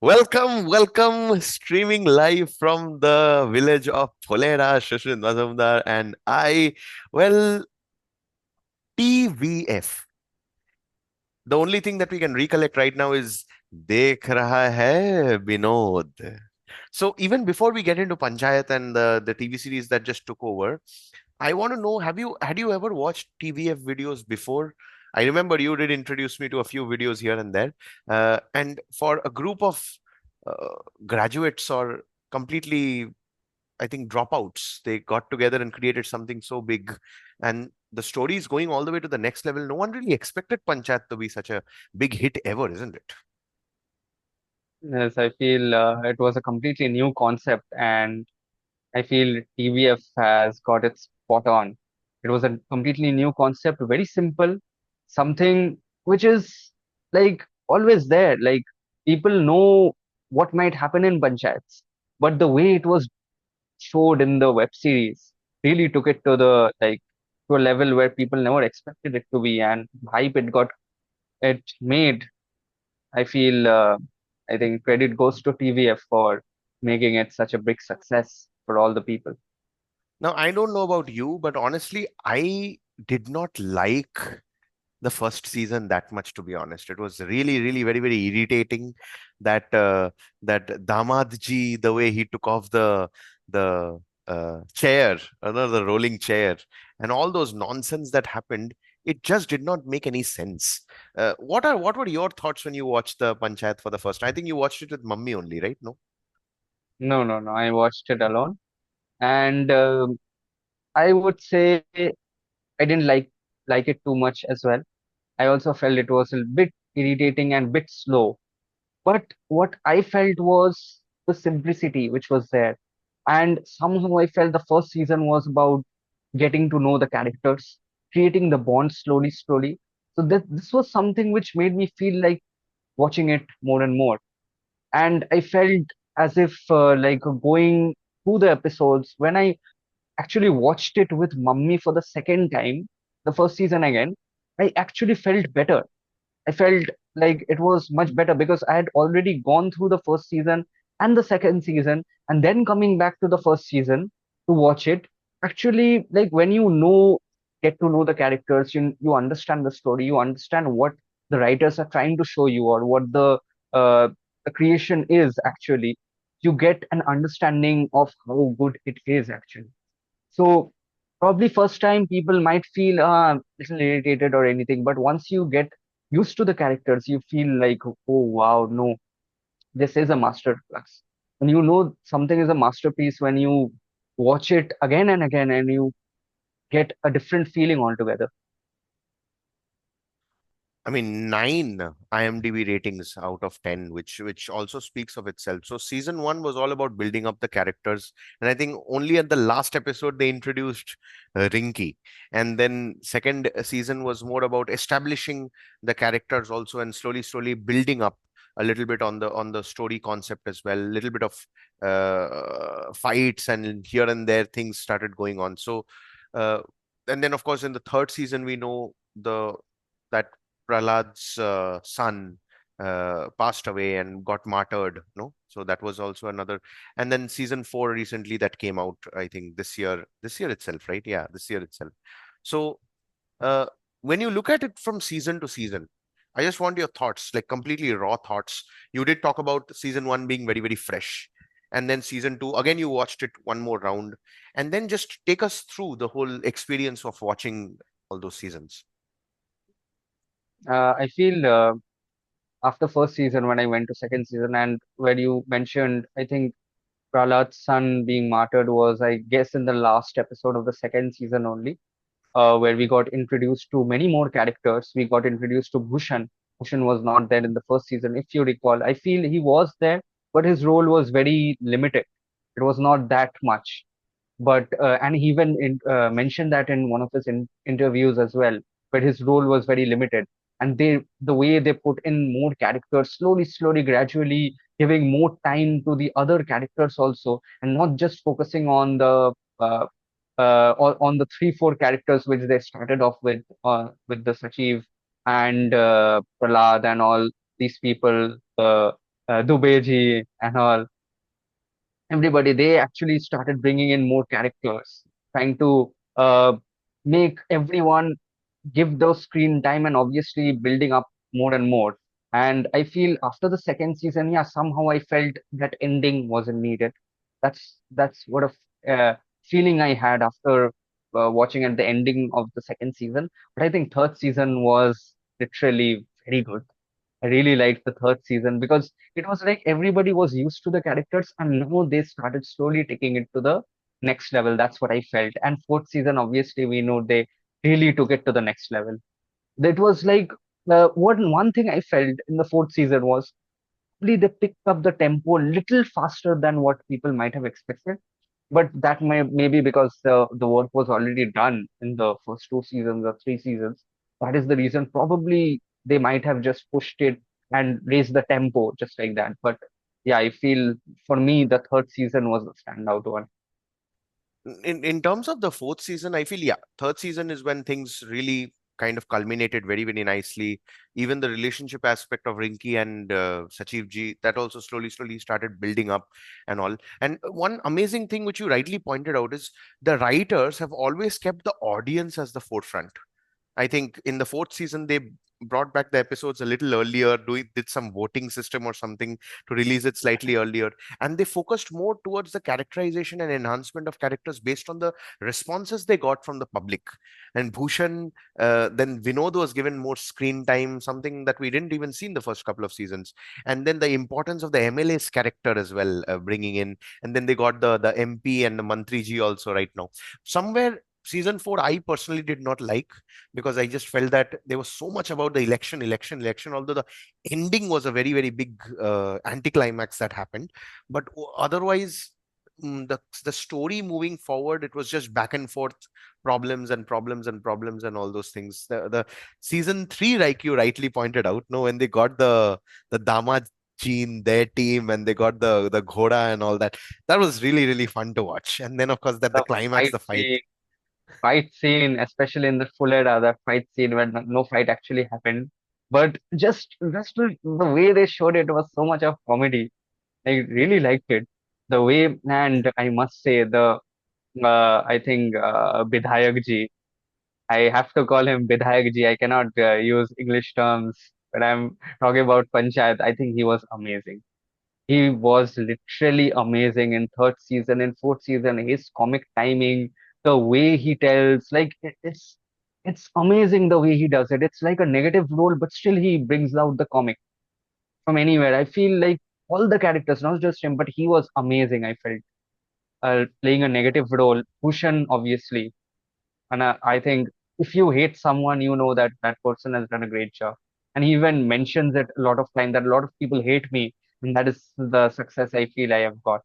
Welcome, welcome, streaming live from the village of Pholera, Susmit Majumder, and I. Well, TVF. The only thing that we can recollect right now is Dekh Raha Hai Binod. So even before we get into Panchayat and the TV series that just took over, I want to know, had you ever watched TVF videos before? I remember you did introduce me to a few videos here and there. And for a group of uh, graduates or completely, I think, dropouts, they got together and created something so big. And the story is going all the way to the next level. No one really expected Panchayat to be such a big hit ever, isn't it? Yes, I feel it was a completely new concept, and I feel TVF has got it spot on. It was a completely new concept, very simple, something which is like always there. Like people know what might happen in panchayats, but the way it was showed in the web series really took it to the to a level where people never expected it to be, and hype it made. I feel I think credit goes to TVF for making it such a big success for all the people. Now, I don't know about you, but honestly, I did not like the first season that much, to be honest. It was really, really very, very irritating that that Damadji, the way he took off the chair, the rolling chair, and all those nonsense that happened. It just did not make any sense. What were your thoughts when you watched the Panchayat for the first time? I think you watched it with mummy only, right? No. No, no, no. I watched it alone, and I would say I didn't like it too much as well. I also felt it was a bit irritating and bit slow. But what I felt was the simplicity which was there, and somehow I felt the first season was about getting to know the characters, creating the bond slowly, slowly. So this was something which made me feel like watching it more and more. And I felt as if going through the episodes when I actually watched it with mummy for the second time, the first season again, I actually felt better. I felt like it was much better because I had already gone through the first season and the second season, and then coming back to the first season to watch it. Actually, like when get to know the characters, you understand the story, you understand what the writers are trying to show you, or what uh, the creation is actually. You get an understanding of how good it is actually. So probably first time people might feel little irritated or anything, but once you get used to the characters, you feel like, oh wow, no, this is a masterclass. And you know something is a masterpiece when you watch it again and again and you get a different feeling altogether. I mean, 9 IMDb ratings out of 10, which also speaks of itself. So season one was all about building up the characters, and I think only at the last episode they introduced Rinky, and then second season was more about establishing the characters also, and slowly, slowly building up a little bit on the story concept as well. A little bit of fights, and here and there things started going on. So, uh, and then of course in the third season we know the that Prahlad's son passed away and got martyred. No, so that was also another. And then season four recently that came out. I think this year itself, right? Yeah, this year itself. So uh, when you look at it from season to season, I just want your thoughts, like completely raw thoughts. You did talk about season one being very, very fresh. And then season two, again, you watched it one more round. And then just take us through the whole experience of watching all those seasons. I feel after first season when I went to second season and where you mentioned, I think Prahlad's son being martyred was, I guess, in the last episode of the second season only, where we got introduced to many more characters. We got introduced to Bhushan. Bhushan was not there in the first season, if you recall. I feel he was there, but his role was very limited. It was not that much. But and he even mentioned that in one of his interviews as well, but his role was very limited. And the way they put in more characters, slowly, slowly, gradually, giving more time to the other characters also, and not just focusing on uh, on the three, four characters which they started off with the Sachiv and Prahlad and all these people. Dubeji and all, everybody, they actually started bringing in more characters, trying to make everyone give those screen time, and obviously building up more and more. And I feel after the second season, yeah, somehow I felt that ending wasn't needed. That's what a feeling I had after watching at the ending of the second season. But I think third season was literally very good. I really liked the third season because it was like everybody was used to the characters and now they started slowly taking it to the next level. That's what I felt. And fourth season, obviously, we know they really took it to the next level. That was like one thing I felt in the fourth season was probably they picked up the tempo a little faster than what people might have expected. But that may be because the work was already done in the first two seasons or three seasons. That is the reason. Probably they might have just pushed it and raised the tempo just like that. But yeah, I feel for me the third season was the standout one. In terms of the fourth season, I feel, yeah, third season is when things really kind of culminated very, very nicely. Even the relationship aspect of Rinky and Sachiv ji, that also slowly started building up and all. And one amazing thing which you rightly pointed out is the writers have always kept the audience as the forefront. I think in the fourth season they brought back the episodes a little earlier, did some voting system or something to release it slightly earlier, and they focused more towards the characterization and enhancement of characters based on the responses they got from the public. And Bhushan, then Vinod was given more screen time, something that we didn't even see in the first couple of seasons. And then the importance of the MLA's character as well, bringing in, and then they got the MP and the Mantri ji also right now. Somewhere season 4 I personally did not like, because I just felt that there was so much about the election, although the ending was a very, very big anticlimax that happened. But otherwise, the story moving forward, it was just back and forth problems and all those things. The season 3, like you rightly pointed out, no, when they got the Dama Gene, their team, and they got the Ghoda and all that, that was really, really fun to watch. And then of course that the The climax, fight the fight. scene, fight scene, especially in the full era, that fight scene when no fight actually happened. But just the way they showed it was so much of comedy. I really liked it. The way, and I must say, I think Bidhayak ji, I have to call him Bidhayak ji. I cannot use English terms, but I'm talking about Panchayat. I think he was amazing. He was literally amazing in third season. In fourth season, his comic timing, the way he tells, like it's amazing the way he does it. It's like a negative role, but still he brings out the comic from anywhere. I feel like all the characters, not just him, but he was amazing. I felt playing a negative role. Bhushan, obviously, and I think if you hate someone, you know that that person has done a great job. And he even mentions it a lot of time that a lot of people hate me, and that is the success I feel I have got.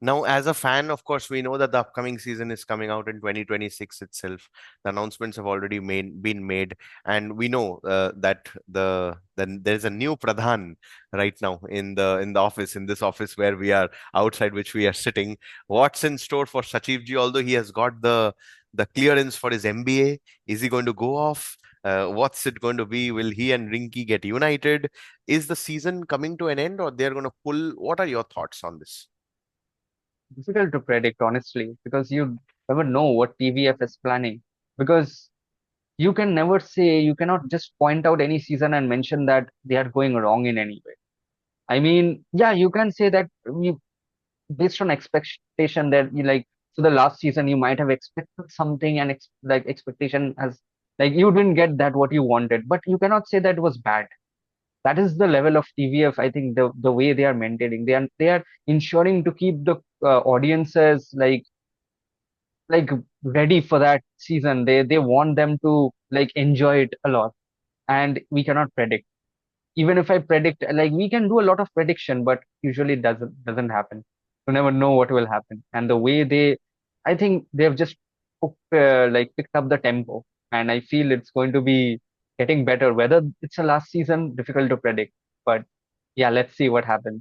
Now, as a fan, of course, we know that the upcoming season is coming out in 2026 itself. The announcements have already been made, and we know that there's a new Pradhan right now in the office, in this office where we are outside, which we are sitting. What's in store for Sachiv ji? Although he has got the clearance for his MBA, is he going to go off? What's it going to be? Will he and Rinky get united? Is the season coming to an end, or they're going to pull? What are your thoughts on this? Difficult to predict, honestly, because you never know what TVF is planning. Because you can never say, you cannot just point out any season and mention that they are going wrong in any way. I mean, yeah, you can say that you, based on expectation that you like, so the last season you might have expected something and like expectation has, like you didn't get that what you wanted, but you cannot say that it was bad. That is the level of TVF. I think the way they are maintaining, they are ensuring to keep the audiences like ready for that season. They want them to like enjoy it a lot, and we cannot predict. Even if I predict, like we can do a lot of prediction, but usually it doesn't happen. You never know what will happen. And the way I think they've just like picked up the tempo, and I feel it's going to be getting better. Whether it's a last season, difficult to predict, but yeah, let's see what happens.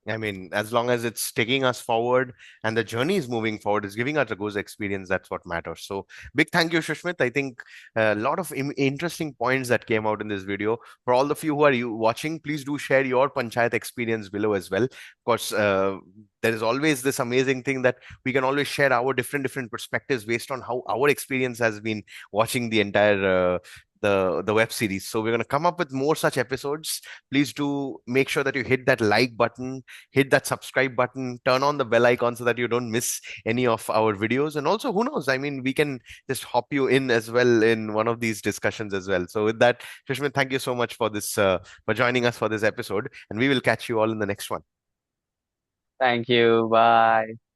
I mean, as long as it's taking us forward and the journey is moving forward, is giving us a good experience, that's what matters. So, big thank you, Shushmit. I think a lot of interesting points that came out in this video. For all of you who are watching, please do share your Panchayat experience below as well. Of course, there is always this amazing thing that we can always share our different perspectives based on how our experience has been watching the entire. The web series. So we're going to come up with more such episodes. Please do make sure that you hit that like button, hit that subscribe button, turn on the bell icon so that you don't miss any of our videos. And also, who knows? I mean, we can just hop you in as well in one of these discussions as well. So with that, Shushmit, thank you so much for this for joining us for this episode, and we will catch you all in the next one. Thank you. Bye.